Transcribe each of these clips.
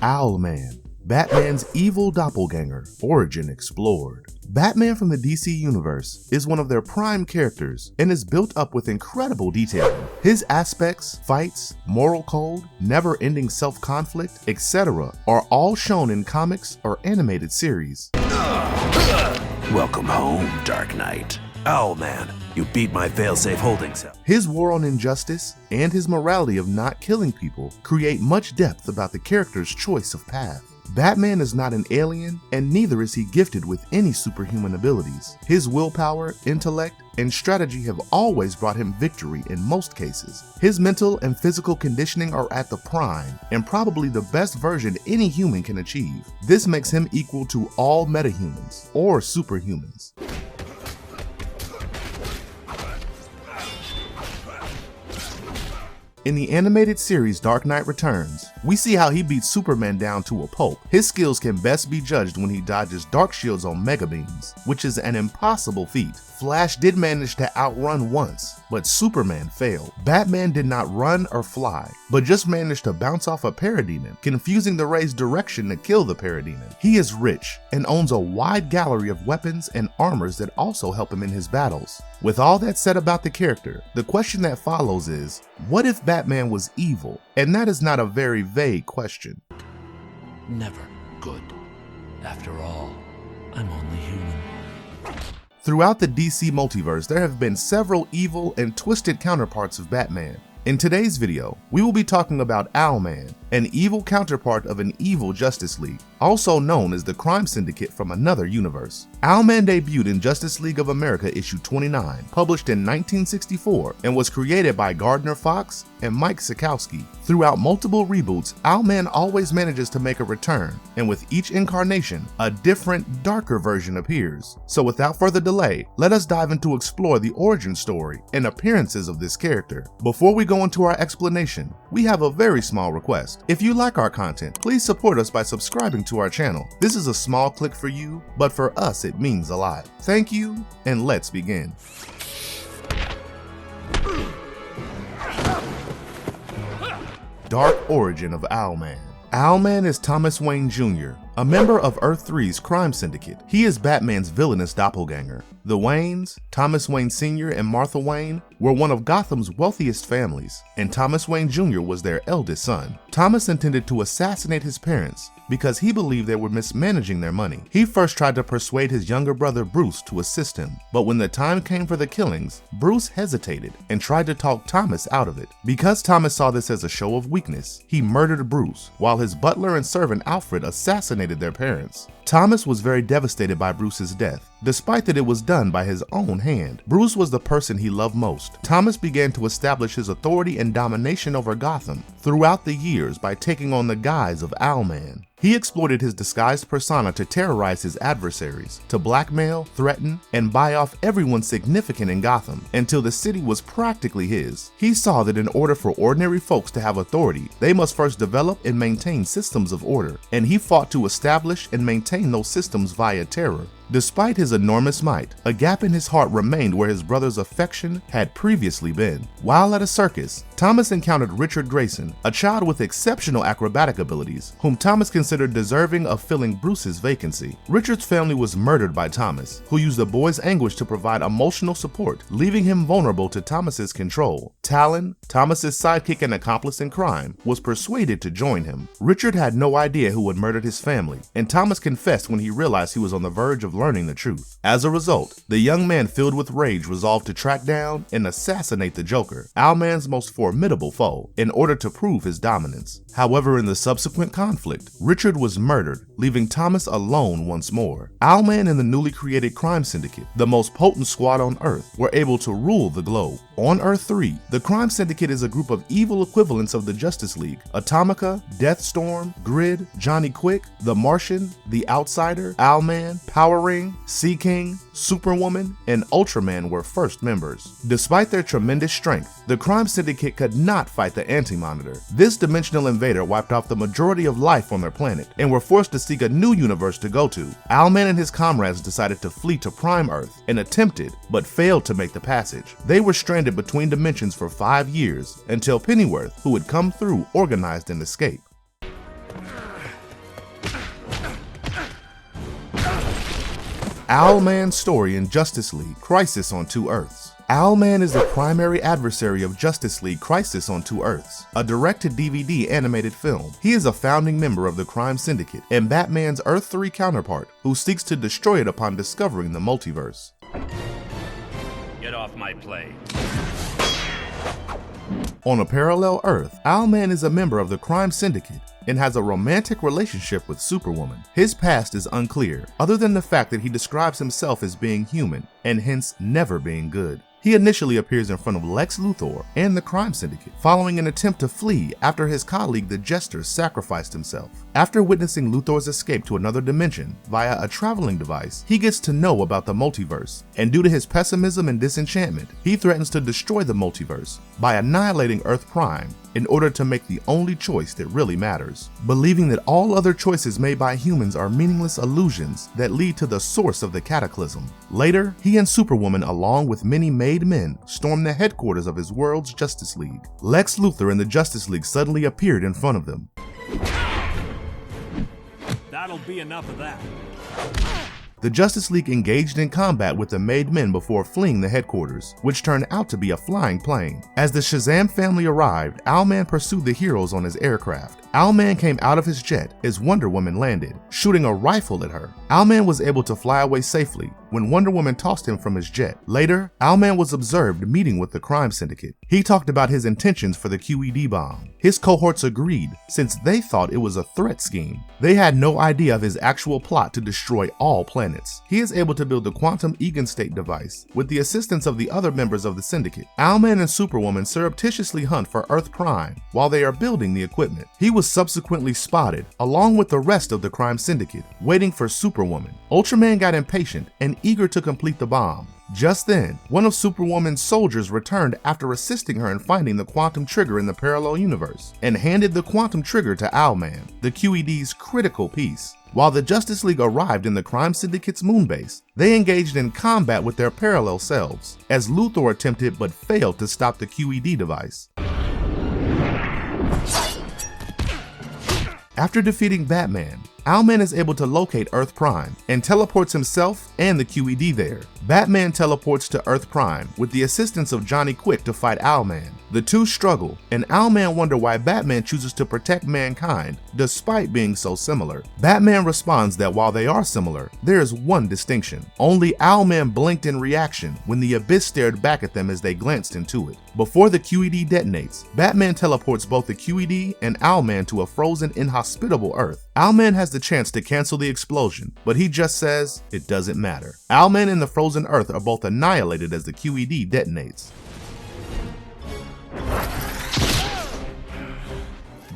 Owlman, Batman's evil doppelganger, origin explored. Batman from the DC Universe is one of their prime characters and is built up with incredible detailing. His aspects, fights, moral code, never-ending self-conflict, etc. are all shown in comics or animated series. Welcome home, Dark Knight. Owlman, you beat my failsafe holding cell. His war on injustice and his morality of not killing people create much depth about the character's choice of path. Batman is not an alien, and neither is he gifted with any superhuman abilities. His willpower, intellect, and strategy have always brought him victory in most cases. His mental and physical conditioning are at the prime, and probably the best version any human can achieve. This makes him equal to all metahumans, or superhumans. In the animated series Dark Knight Returns, we see how he beats Superman down to a pulp. His skills can best be judged when he dodges dark shields on mega beams, which is an impossible feat. Flash did manage to outrun once, but Superman failed. Batman did not run or fly, but just managed to bounce off a parademon, confusing the ray's direction to kill the parademon. He is rich and owns a wide gallery of weapons and armors that also help him in his battles. With all that said about the character, the question that follows is, what if Batman was evil? And that is not a very vague question. Never good. After all, I'm only human. Throughout the DC multiverse, there have been several evil and twisted counterparts of Batman. In today's video, we will be talking about Owlman, an evil counterpart of an evil Justice League, also known as the Crime Syndicate from another universe. Owlman debuted in Justice League of America issue 29, published in 1964, and was created by Gardner Fox and Mike Sekowsky. Throughout multiple reboots, Owlman always manages to make a return, and with each incarnation, a different, darker version appears. So without further delay, let us dive into explore the origin story and appearances of this character. Before we go into our explanation, we have a very small request. If you like our content, please support us by subscribing to our channel. This is a small click for you, but for us it means a lot. Thank you, and let's begin. Dark origin of Owlman. Owlman is Thomas Wayne Jr., a member of Earth-3's crime syndicate. He is Batman's villainous doppelganger. The Waynes, Thomas Wayne Sr. and Martha Wayne, were one of Gotham's wealthiest families, and Thomas Wayne Jr. was their eldest son. Thomas intended to assassinate his parents because he believed they were mismanaging their money. He first tried to persuade his younger brother Bruce to assist him, but when the time came for the killings, Bruce hesitated and tried to talk Thomas out of it. Because Thomas saw this as a show of weakness, he murdered Bruce, while his butler and servant Alfred assassinated their parents. Thomas was very devastated by Bruce's death, despite that it was done by his own hand. Bruce was the person he loved most. Thomas began to establish his authority and domination over Gotham throughout the years by taking on the guise of Owlman. He exploited his disguised persona to terrorize his adversaries, to blackmail, threaten, and buy off everyone significant in Gotham until the city was practically his. He saw that in order for ordinary folks to have authority, they must first develop and maintain systems of order, and he fought to establish and maintain those systems via terror. Despite his enormous might, a gap in his heart remained where his brother's affection had previously been. While at a circus, Thomas encountered Richard Grayson, a child with exceptional acrobatic abilities, whom Thomas considered deserving of filling Bruce's vacancy. Richard's family was murdered by Thomas, who used the boy's anguish to provide emotional support, leaving him vulnerable to Thomas's control. Talon, Thomas's sidekick and accomplice in crime, was persuaded to join him. Richard had no idea who had murdered his family, and Thomas confessed when he realized he was on the verge of learning the truth. As a result, the young man filled with rage resolved to track down and assassinate the Joker, Owlman's most formidable foe, in order to prove his dominance. However, in the subsequent conflict, Richard was murdered, leaving Thomas alone once more. Owlman and the newly created Crime Syndicate, the most potent squad on Earth, were able to rule the globe. On Earth-3, the Crime Syndicate is a group of evil equivalents of the Justice League. Atomica, Deathstorm, Grid, Johnny Quick, The Martian, The Outsider, Owlman, Power Ring, Sea King, Superwoman, and Ultraman were first members. Despite their tremendous strength, the Crime Syndicate could not fight the Anti-Monitor. This dimensional invader wiped off the majority of life on their planet and were forced to seek a new universe to go to. Owlman and his comrades decided to flee to Prime Earth and attempted, but failed to make the passage. They were stranded between dimensions for 5 years until Pennyworth, who had come through, organized an escape. Owlman's story in Justice League Crisis on Two Earths. Owlman is the primary adversary of Justice League Crisis on Two Earths, a direct-to-DVD animated film. He is a founding member of the crime syndicate and Batman's Earth 3 counterpart, who seeks to destroy it upon discovering the multiverse. Get off my plane. On a parallel Earth, Owlman is a member of the crime syndicate and has a romantic relationship with Superwoman. His past is unclear, other than the fact that he describes himself as being human and hence never being good. He initially appears in front of Lex Luthor and the crime syndicate, following an attempt to flee after his colleague the Jester sacrificed himself. After witnessing Luthor's escape to another dimension via a traveling device, he gets to know about the multiverse, and due to his pessimism and disenchantment, he threatens to destroy the multiverse by annihilating Earth Prime in order to make the only choice that really matters, believing that all other choices made by humans are meaningless illusions that lead to the source of the cataclysm. Later, he and Superwoman, along with many made men, storm the headquarters of his world's Justice League. Lex Luthor and the Justice League suddenly appeared in front of them. That'll be enough of that. The Justice League engaged in combat with the made men before fleeing the headquarters, which turned out to be a flying plane. As the Shazam family arrived, Owlman pursued the heroes on his aircraft. Owlman came out of his jet as Wonder Woman landed, shooting a rifle at her. Owlman was able to fly away safely when Wonder Woman tossed him from his jet. Later, Owlman was observed meeting with the crime syndicate. He talked about his intentions for the QED bomb. His cohorts agreed, since they thought it was a threat scheme. They had no idea of his actual plot to destroy all planets. He is able to build the quantum eigenstate device with the assistance of the other members of the syndicate. Owlman and Superwoman surreptitiously hunt for Earth Prime while they are building the equipment. He was subsequently spotted, along with the rest of the crime syndicate, waiting for Superwoman. Ultraman got impatient and eager to complete the bomb. Just then, one of Superwoman's soldiers returned after assisting her in finding the quantum trigger in the parallel universe, and handed the quantum trigger to Owlman, the QED's critical piece. While the Justice League arrived in the crime syndicate's moonbase, they engaged in combat with their parallel selves, as Luthor attempted but failed to stop the QED device. After defeating Batman, Owlman is able to locate Earth Prime and teleports himself and the QED there. Batman teleports to Earth Prime with the assistance of Johnny Quick to fight Owlman. The two struggle, and Owlman wonder why Batman chooses to protect mankind despite being so similar. Batman responds that while they are similar, there is one distinction. Only Owlman blinked in reaction when the abyss stared back at them as they glanced into it. Before the QED detonates, Batman teleports both the QED and Owlman to a frozen, inhospitable Earth. Owlman has the chance to cancel the explosion, but he just says it doesn't matter. Owlman and the frozen Earth are both annihilated as the QED detonates.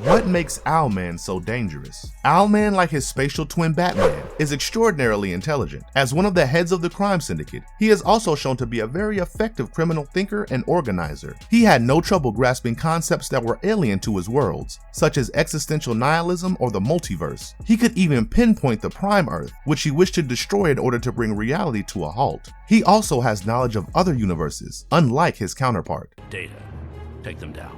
What makes Owlman so dangerous? Owlman, like his spatial twin Batman, is extraordinarily intelligent. As one of the heads of the crime syndicate, he is also shown to be a very effective criminal thinker and organizer. He had no trouble grasping concepts that were alien to his worlds, such as existential nihilism or the multiverse. He could even pinpoint the Prime Earth, which he wished to destroy in order to bring reality to a halt. He also has knowledge of other universes, unlike his counterpart. Data. Take them down.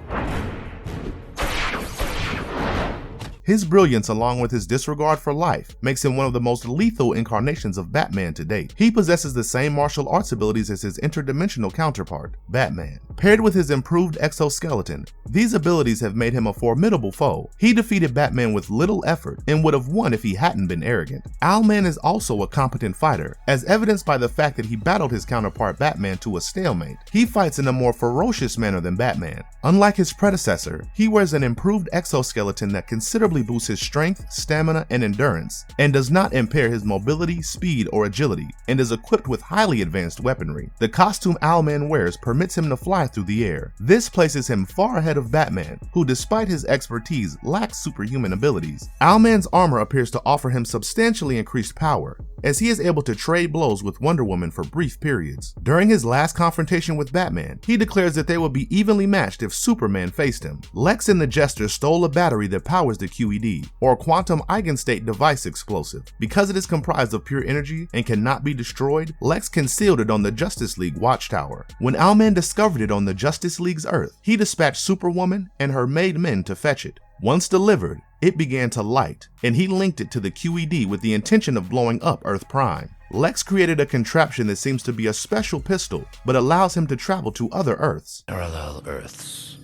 His brilliance, along with his disregard for life, makes him one of the most lethal incarnations of Batman to date. He possesses the same martial arts abilities as his interdimensional counterpart, Batman. Paired with his improved exoskeleton, these abilities have made him a formidable foe. He defeated Batman with little effort and would have won if he hadn't been arrogant. Owlman is also a competent fighter, as evidenced by the fact that he battled his counterpart Batman to a stalemate. He fights in a more ferocious manner than Batman. Unlike his predecessor, he wears an improved exoskeleton that considerably boosts his strength, stamina, and endurance, and does not impair his mobility, speed, or agility, and is equipped with highly advanced weaponry. The costume Owlman wears permits him to fly through the air. This places him far ahead of Batman, who despite his expertise lacks superhuman abilities. Owlman's armor appears to offer him substantially increased power, as he is able to trade blows with Wonder Woman for brief periods. During his last confrontation with Batman, he declares that they would be evenly matched if Superman faced him. Lex and the Jester stole a battery that powers the QED, or quantum eigenstate device explosive. Because it is comprised of pure energy and cannot be destroyed, Lex concealed it on the Justice League watchtower. When Owlman discovered it on the Justice League's Earth, he dispatched Superwoman and her made men to fetch it. Once delivered, it began to light, and he linked it to the QED with the intention of blowing up Earth Prime. Lex created a contraption that seems to be a special pistol, but allows him to travel to other Earths. Parallel Earths.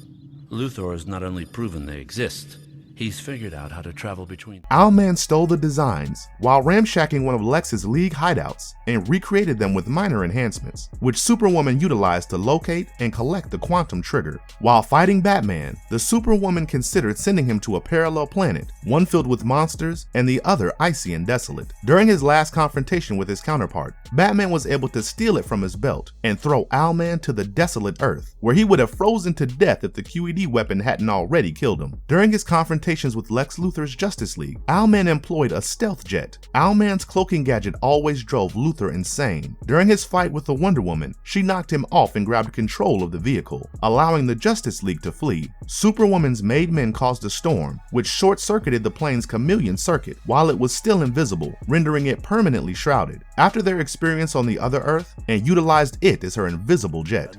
Luthor has not only proven they exist, he's figured out how to travel between. Owlman stole the designs while ramshacking one of Lex's League hideouts and recreated them with minor enhancements, which Superwoman utilized to locate and collect the quantum trigger. While fighting Batman, the Superwoman considered sending him to a parallel planet, one filled with monsters and the other icy and desolate. During his last confrontation with his counterpart, Batman was able to steal it from his belt and throw Owlman to the desolate Earth, where he would have frozen to death if the QED weapon hadn't already killed him. During his confrontation with Lex Luthor's Justice League, Owlman employed a stealth jet. Owlman's cloaking gadget always drove Luthor insane. During his fight with the Wonder Woman, she knocked him off and grabbed control of the vehicle, allowing the Justice League to flee. Superwoman's made men caused a storm, which short-circuited the plane's chameleon circuit while it was still invisible, rendering it permanently shrouded. After their experience on the other Earth, and utilized it as her invisible jet.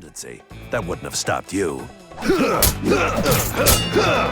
That wouldn't have stopped you.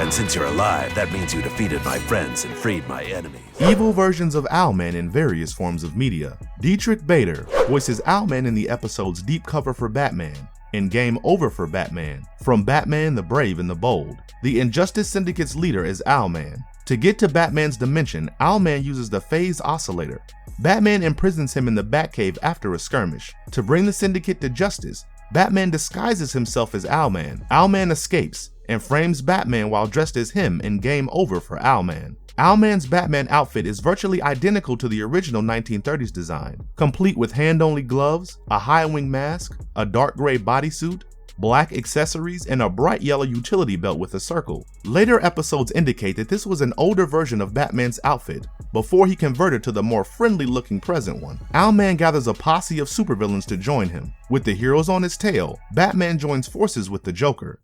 And since you're alive, that means you defeated my friends and freed my enemies. Evil versions of Owlman in various forms of media. Dietrich Bader voices Owlman in the episodes Deep Cover for Batman and Game Over for Batman, From Batman the Brave and the Bold. The Injustice Syndicate's leader is Owlman. To get to Batman's dimension, Owlman uses the phase oscillator. Batman imprisons him in the Batcave after a skirmish. To bring the Syndicate to justice, Batman disguises himself as Owlman. Owlman escapes and frames Batman while dressed as him in Game Over for Owlman. Owlman's Batman outfit is virtually identical to the original 1930s design, complete with hand-only gloves, a high-wing mask, a dark gray bodysuit, black accessories, and a bright yellow utility belt with a circle. Later episodes indicate that this was an older version of Batman's outfit, before he converted to the more friendly-looking present one. Owlman gathers a posse of supervillains to join him. With the heroes on his tail, Batman joins forces with the Joker.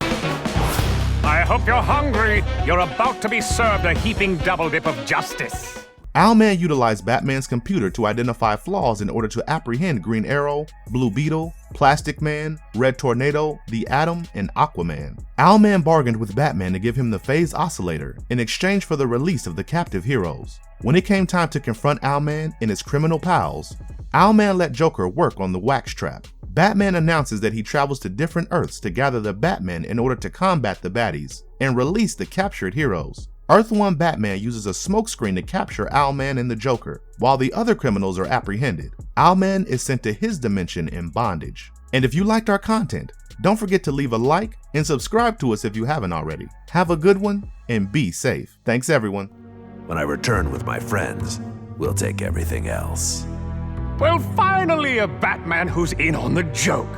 I hope you're hungry. You're about to be served a heaping double dip of justice. Owlman utilized Batman's computer to identify flaws in order to apprehend Green Arrow, Blue Beetle, Plastic Man, Red Tornado, the Atom, and Aquaman. Owlman bargained with Batman to give him the phase oscillator in exchange for the release of the captive heroes. When it came time to confront Owlman and his criminal pals, Owlman let Joker work on the wax trap. Batman announces that he travels to different Earths to gather the Batmen in order to combat the baddies and release the captured heroes. Earth 1 Batman uses a smokescreen to capture Owlman and the Joker, while the other criminals are apprehended. Owlman is sent to his dimension in bondage. And if you liked our content, don't forget to leave a like and subscribe to us if you haven't already. Have a good one and be safe. Thanks everyone. When I return with my friends, we'll take everything else. Well, finally a Batman who's in on the joke.